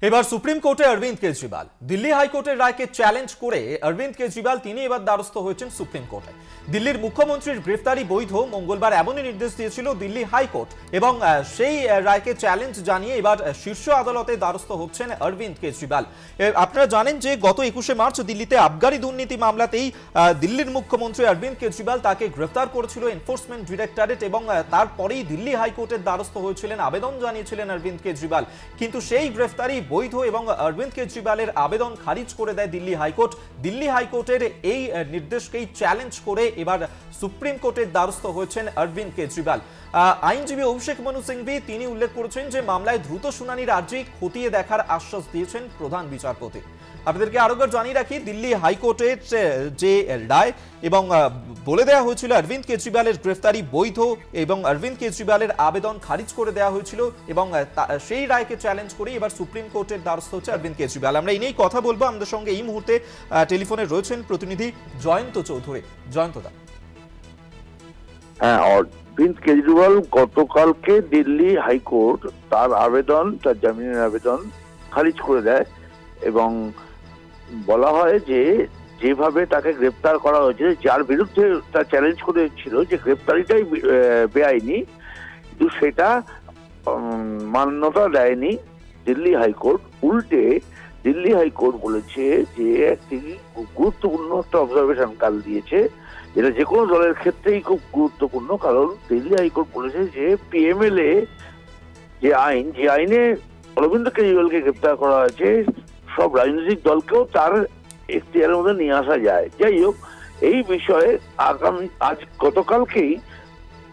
এবার সুপ্রিম কোর্টে অরবিন্দ কেজরিওয়াল দিল্লি হাইকোর্টের রায়কে চ্যালেঞ্জ করে অরবিন্দ কেজরিওয়াল তিনি এবার দ্বারস্থ হয়েছেন সুপ্রিম কোর্টে। দিল্লির মুখ্যমন্ত্রীর গ্রেফতারি বৈধ মঙ্গলবার এমনই নির্দেশ দিয়েছিল দিল্লি হাইকোর্ট এবং সেই রায়কে চ্যালেঞ্জ জানিয়ে এবার শীর্ষ আদালতে দ্বারস্থ হচ্ছেন অরবিন্দ কেজরিওয়াল। আপনারা জানেন যে গত 21শে মার্চ দিল্লিতে আবগারি দুর্নীতি মামলাতেই দিল্লির মুখ্যমন্ত্রী অরবিন্দ কেজরিওয়াল তাকে গ্রেফতার করেছিল এনফোর্সমেন্ট ডিরেক্টরেট এবং তারপরেই দিল্লি হাইকোর্টের দ্বারস্থ হয়েছিলেন, আবেদন জানিয়েছিলেন অরবিন্দ কেজরিওয়াল। কিন্তু সেই গ্রেফতারি বৈধ এবং অরবিন্দ কেজরিওয়ালের আবেদন খারিজ করে দেয় দিল্লি হাইকোর্ট। দিল্লি হাইকোর্টের এই নির্দেশকেই চ্যালেঞ্জ করে এবার সুপ্রিম কোর্টের দ্বারস্থ হয়েছেন অরবিন্দ কেজরিওয়াল। আইনজীবী অভিষেক মনু সিংভি তিনি উল্লেখ করেছেন যে মামলায় দ্রুত শুনানির আর্জি খতিয়ে দেখার আশ্বাস দিয়েছেন প্রধান বিচারপতি। আপনাদেরকে আরেকবার জানিয়ে রাখি, দিল্লি হাইকোর্টের যে রায় এবং বলে দেওয়া হয়েছিল অরবিন্দ কেজরিওয়ালের গ্রেফতারি বৈধ এবং অরবিন্দ কেজরিওয়ালের আবেদন খারিজ করে দেওয়া হয়েছিল এবং সেই রায়কে চ্যালেঞ্জ করে এবার সুপ্রিম কোর্টের দ্বারস্থ হচ্ছে অরবিন্দ কেজরিওয়াল। আমরা এই নিয়েই কথা বলবো। আমাদের সঙ্গে এই মুহূর্তে টেলিফোনে রয়েছেন প্রতিনিধি জয়ন্ত চৌধুরী। জয়ন্তদা, হ্যাঁ, অরবিন্দ কেজরিওয়াল গতকালকে দিল্লি হাইকোর্ট তার জামিনের আবেদন খারিজ করে দেয় এবং বলা হয় যে যেভাবে তাকে গ্রেপ্তার করা হয়েছে, যার বিরুদ্ধে তা চ্যালেঞ্জ করেছিল যে গ্রেপ্তারিটাই বেআইনি, কিন্তু সেটা মান্যতা দেয়নি দিল্লি হাইকোর্ট। উল্টে দিল্লি হাইকোর্ট বলেছে যে একটি গুরুত্বপূর্ণ একটা অবজারভেশন কাল দিয়েছে, যেটা যে কোনো দলের ক্ষেত্রেই খুব গুরুত্বপূর্ণ। কারণ দিল্লি হাইকোর্ট বলেছে যে পিএমএলএ যে আইনে অরবিন্দ কেজরিওয়ালকে গ্রেপ্তার করা হয়েছে, সব রাজনৈতিক দলকেও তার এখতিয়ারের মধ্যে নিয়ে আসা যায়। যাই হোক, এই বিষয়ে গতকালকেই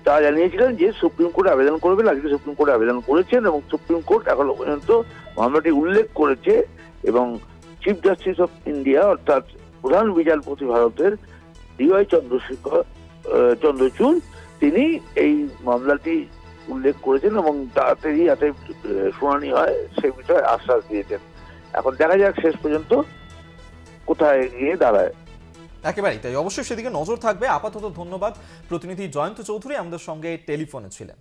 তারা জানিয়েছিলেন যে সুপ্রিম কোর্টে আবেদন করবেন। আজকে সুপ্রিম কোর্টে আবেদন করেছেন এবং সুপ্রিম কোর্ট এখনো পর্যন্ত মামলাটি উল্লেখ করেছে এবং চিফ জাস্টিস অফ ইন্ডিয়া অর্থাৎ প্রধান বিচারপতি ভারতের ডিওয়াই চন্দ্রচূড় তিনি এই মামলাটি উল্লেখ করেছেন এবং তাড়াতাড়ি যাতে শুনানি হয় সে বিষয়ে আশ্বাস দিয়েছেন। এখন দেখা যাক শেষ পর্যন্ত কোথায় গিয়ে দাঁড়ায়। একেবারেই তাই, অবশ্যই সেদিকে নজর থাকবে। আপাতত ধন্যবাদ। প্রতিনিধি জয়ন্ত চৌধুরী আমাদের সঙ্গে টেলিফোনে ছিলেন।